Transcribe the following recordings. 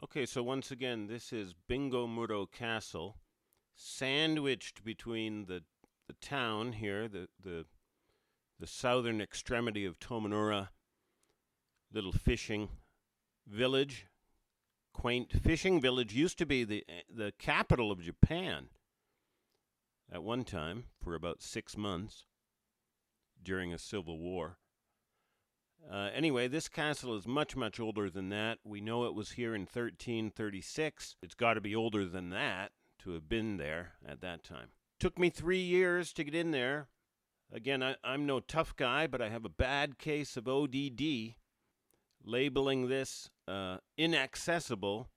Okay, so once again, this is Bingo Muro Castle, sandwiched between the town here, the southern extremity of Tomonura, little fishing village, quaint fishing village. Used to be the capital of Japan at one time for about 6 months during a civil war. Anyway, this castle is much, much older than that. We know it was here in 1336. It's got to be older than that to have been there at that time. Took me 3 years to get in there. Again, I'm no tough guy, but I have a bad case of ODD. Labeling this inaccessible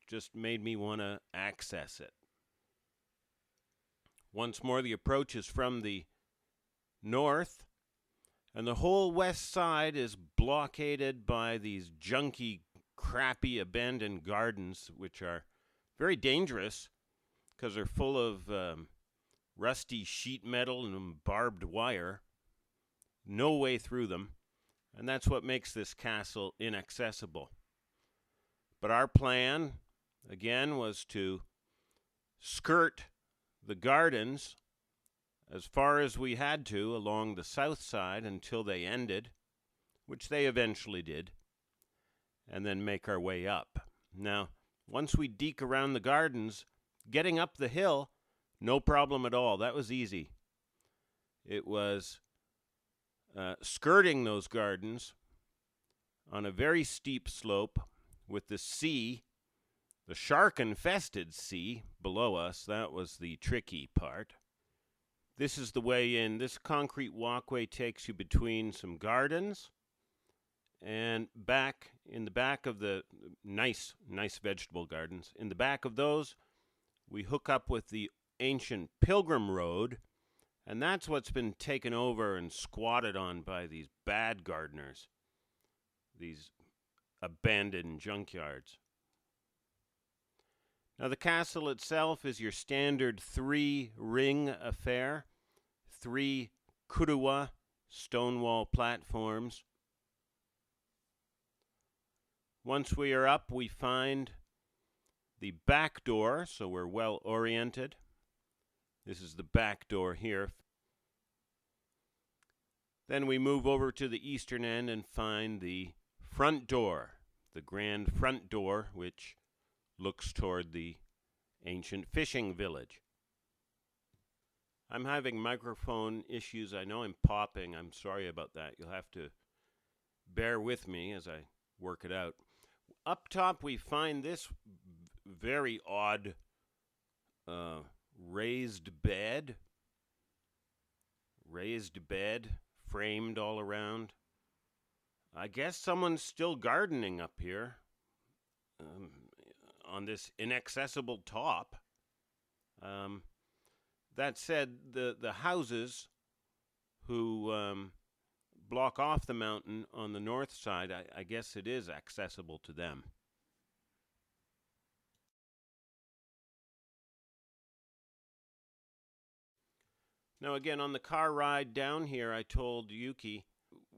just made me want to access it. Once more, the approach is from the north, and the whole west side is blockaded by these junky, crappy, abandoned gardens, which are very dangerous because they're full of rusty sheet metal and barbed wire. No way through them, and that's what makes this castle inaccessible. But our plan, again, was to skirt the gardens as far as we had to along the south side until they ended, which they eventually did, and then make our way up. Now, once we deke around the gardens, getting up the hill, no problem at all. That was easy. It was skirting those gardens on a very steep slope with the sea, the shark-infested sea, below us. That was the tricky part. This is the way in. This concrete walkway takes you between some gardens and back in the back of the nice vegetable gardens. In the back of those, we hook up with the ancient Pilgrim Road, and that's what's been taken over and squatted on by these bad gardeners, these abandoned junkyards. Now, the castle itself is your standard 3-ring affair, 3 kuruwa, stone wall platforms. Once we are up, we find the back door, so we're well oriented. This is the back door here. Then we move over to the eastern end and find the front door, the grand front door, which looks toward the ancient fishing village. I'm having microphone issues. I know I'm popping. I'm sorry about that. You'll have to bear with me as I work it out. Up top, we find this very odd raised bed framed all around. I guess someone's still gardening up here. On this inaccessible top. That said, the houses who block off the mountain on the north side, I guess it is accessible to them. Now again, on the car ride down here, I told Yuki,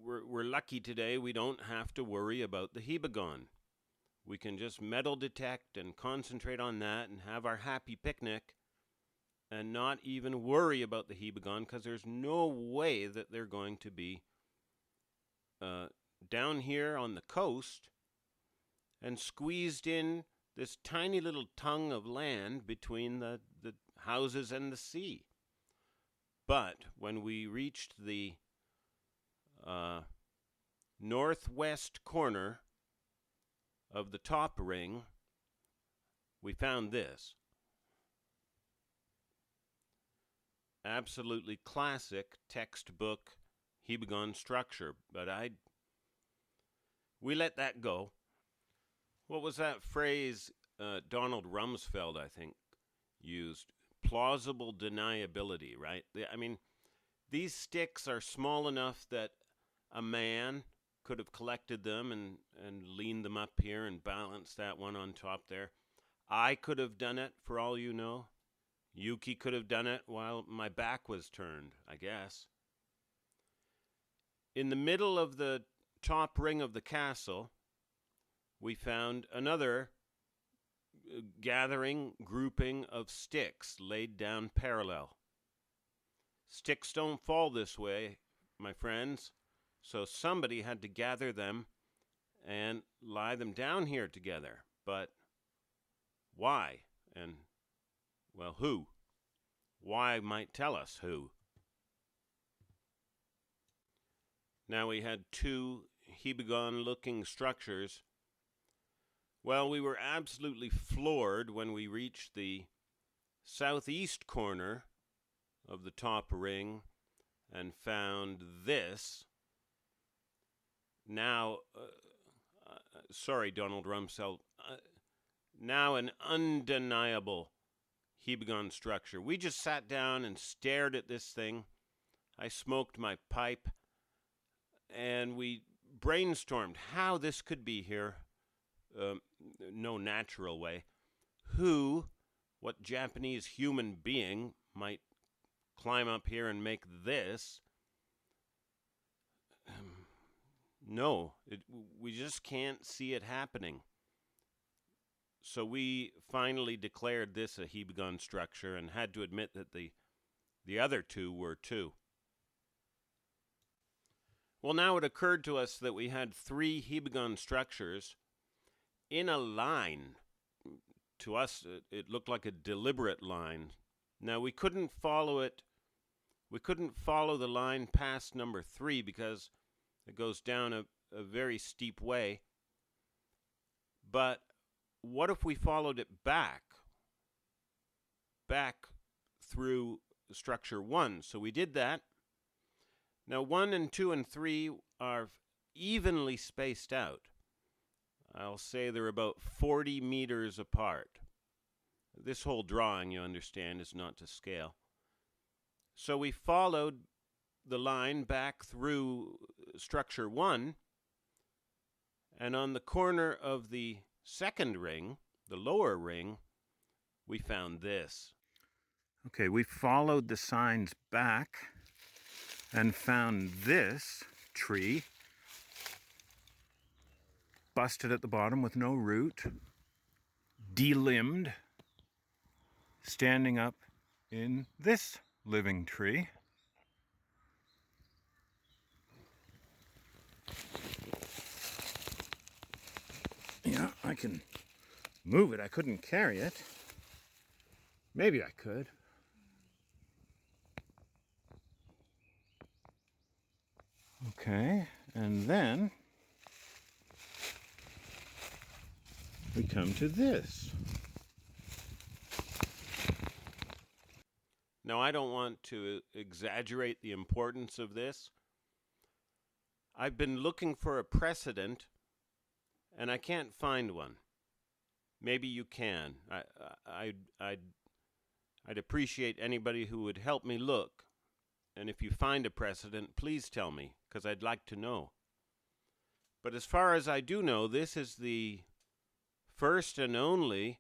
we're lucky today we don't have to worry about the Hibagon. We can just metal detect and concentrate on that and have our happy picnic and not even worry about the Hibagon, because there's no way that they're going to be down here on the coast and squeezed in this tiny little tongue of land between the houses and the sea. But when we reached the northwest corner of the top ring, we found this. Absolutely classic textbook Hibagon structure, but we let that go. What was that phrase Donald Rumsfeld, I think, used? Plausible deniability, right? I mean, these sticks are small enough that a man could have collected them and leaned them up here and balanced that one on top there. I could have done it, for all you know. Yuki could have done it while my back was turned, I guess. In the middle of the top ring of the castle, we found another grouping of sticks laid down parallel. Sticks don't fall this way, my friends, so somebody had to gather them and lie them down here together. But why? And, well, who? Why might tell us who. Now we had two Hibagon-looking structures. Well, we were absolutely floored when we reached the southeast corner of the top ring and found this. Now, sorry, Donald Rumsfeld, now an undeniable Hibagon structure. We just sat down and stared at this thing. I smoked my pipe, and we brainstormed how this could be here. No natural way. What Japanese human being might climb up here and make this? No, we just can't see it happening. So we finally declared this a Hibagon structure and had to admit that the other two were too. Well, now it occurred to us that we had three Hibagon structures in a line. To us, it looked like a deliberate line. Now, we couldn't follow it. We couldn't follow the line past number 3 because it goes down a very steep way. But what if we followed it back through structure 1? So we did that. Now, 1 and 2 and 3 are evenly spaced out. I'll say they're about 40 meters apart. This whole drawing, you understand, is not to scale. So we followed the line back through structure 1, and on the corner of the second ring, the lower ring, we found this. Okay, we followed the signs back and found this tree, busted at the bottom with no root, delimbed, standing up in this living tree. Yeah, I can move it. I couldn't carry it. Maybe I could. Okay, and then we come to this. Now, I don't want to exaggerate the importance of this. I've been looking for a precedent, and I can't find one. Maybe you can. I'd appreciate anybody who would help me look. And if you find a precedent, please tell me, because I'd like to know. But as far as I do know, this is the first and only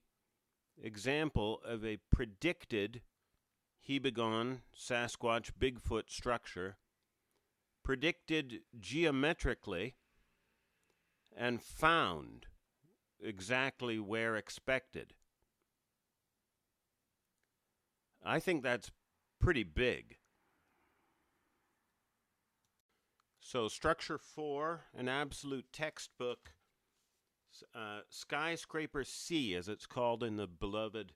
example of a predicted Hibagon, Sasquatch, Bigfoot structure, predicted geometrically and found exactly where expected. I think that's pretty big. So structure 4, an absolute textbook, Skyscraper C, as it's called in the beloved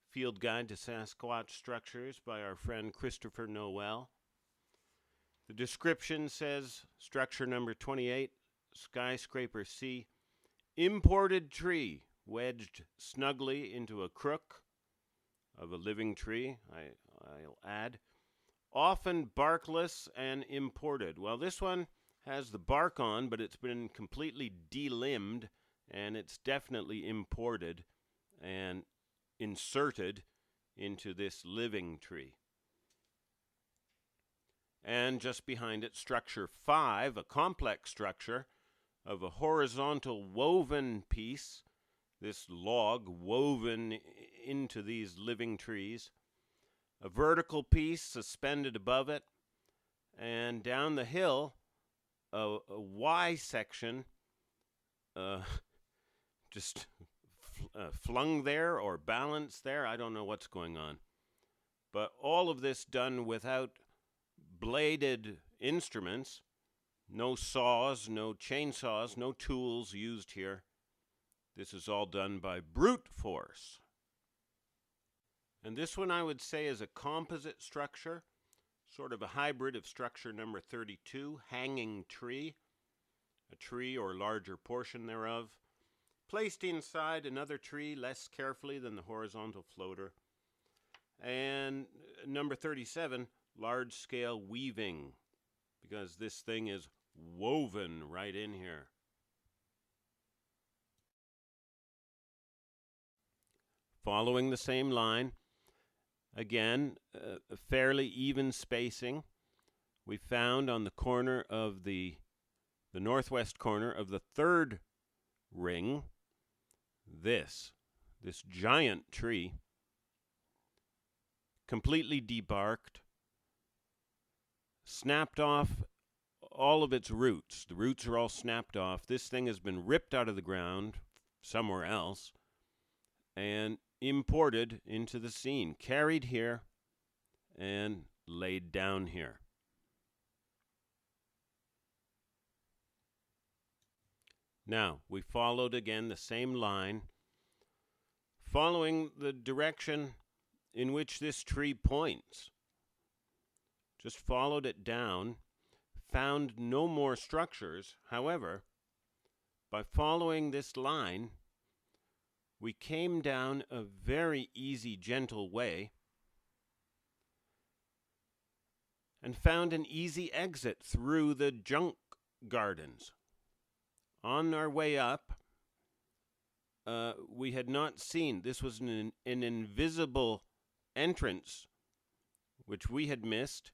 Field Guide to Sasquatch Structures by our friend Christopher Noel. The description says, structure number 28, Skyscraper C, imported tree wedged snugly into a crook of a living tree, I'll add, often barkless and imported. Well, this one has the bark on, but it's been completely delimbed, and it's definitely imported and inserted into this living tree. And just behind it, structure 5, a complex structure of a horizontal woven piece, this log woven into these living trees, a vertical piece suspended above it, and down the hill, a Y section just flung there or balanced there. I don't know what's going on. But all of this done without bladed instruments, no saws, no chainsaws, no tools used here. This is all done by brute force. And this one I would say is a composite structure, sort of a hybrid of structure number 32, hanging tree, a tree or larger portion thereof, placed inside another tree less carefully than the horizontal floater. And number 37, large-scale weaving, because this thing is woven right in here. Following the same line, again, a fairly even spacing. We found on the corner of the northwest corner of the third ring, this giant tree, completely debarked, snapped off all of its roots. The roots are all snapped off. This thing has been ripped out of the ground somewhere else and imported into the scene, carried here and laid down here. Now, we followed again the same line, following the direction in which this tree points. Just followed it down, found no more structures. However, by following this line, we came down a very easy, gentle way and found an easy exit through the junk gardens. On our way up, we had not seen, this was an invisible entrance which we had missed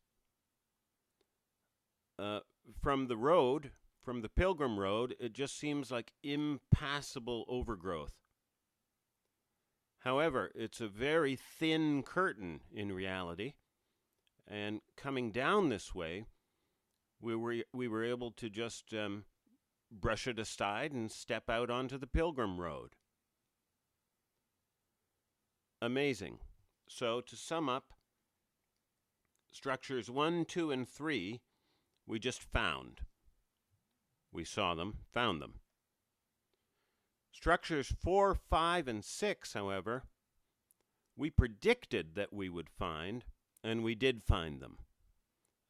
from the road, from the Pilgrim Road. It just seems like impassable overgrowth. However, it's a very thin curtain in reality, and coming down this way, we were able to just brush it aside and step out onto the Pilgrim Road. Amazing. So to sum up, structures 1, 2, and 3, we just found. We saw them, found them. Structures 4, 5, and 6, however, we predicted that we would find, and we did find them.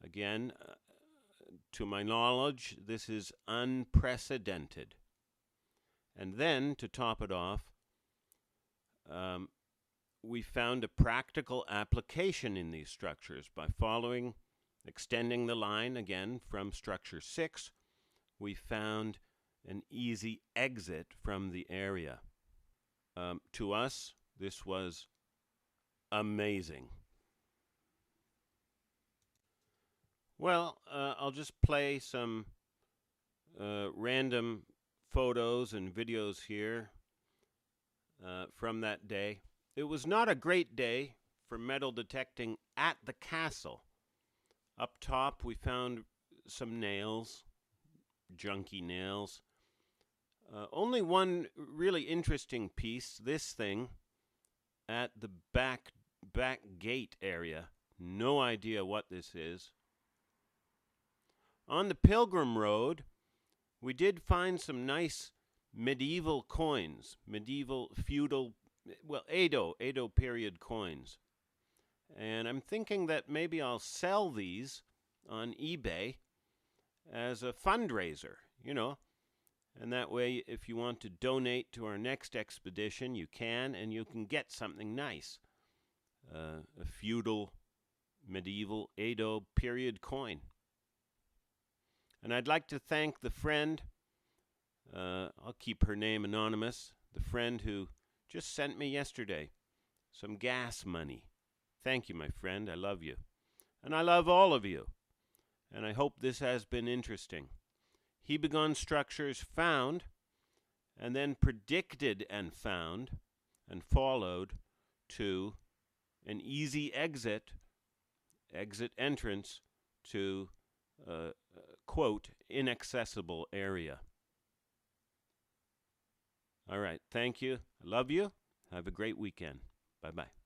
Again, to my knowledge, this is unprecedented. And then, to top it off, we found a practical application in these structures by extending the line again from structure 6. We found an easy exit from the area. To us, this was amazing. Well, I'll just play some random photos and videos here from that day. It was not a great day for metal detecting at the castle. Up top, we found some nails, junky nails. Only one really interesting piece, this thing, at the back gate area. No idea what this is. On the Pilgrim Road, we did find some nice medieval coins, medieval feudal, well, Edo period coins. And I'm thinking that maybe I'll sell these on eBay as a fundraiser, And that way, if you want to donate to our next expedition, you can, and you can get something nice. A feudal, medieval Edo period coin. And I'd like to thank the friend, I'll keep her name anonymous, the friend who just sent me yesterday some gas money. Thank you, my friend. I love you. And I love all of you. And I hope this has been interesting. Hibagon structures found, and then predicted and found, and followed to an easy exit entrance to quote, inaccessible area. All right. Thank you. I love you. Have a great weekend. Bye-bye.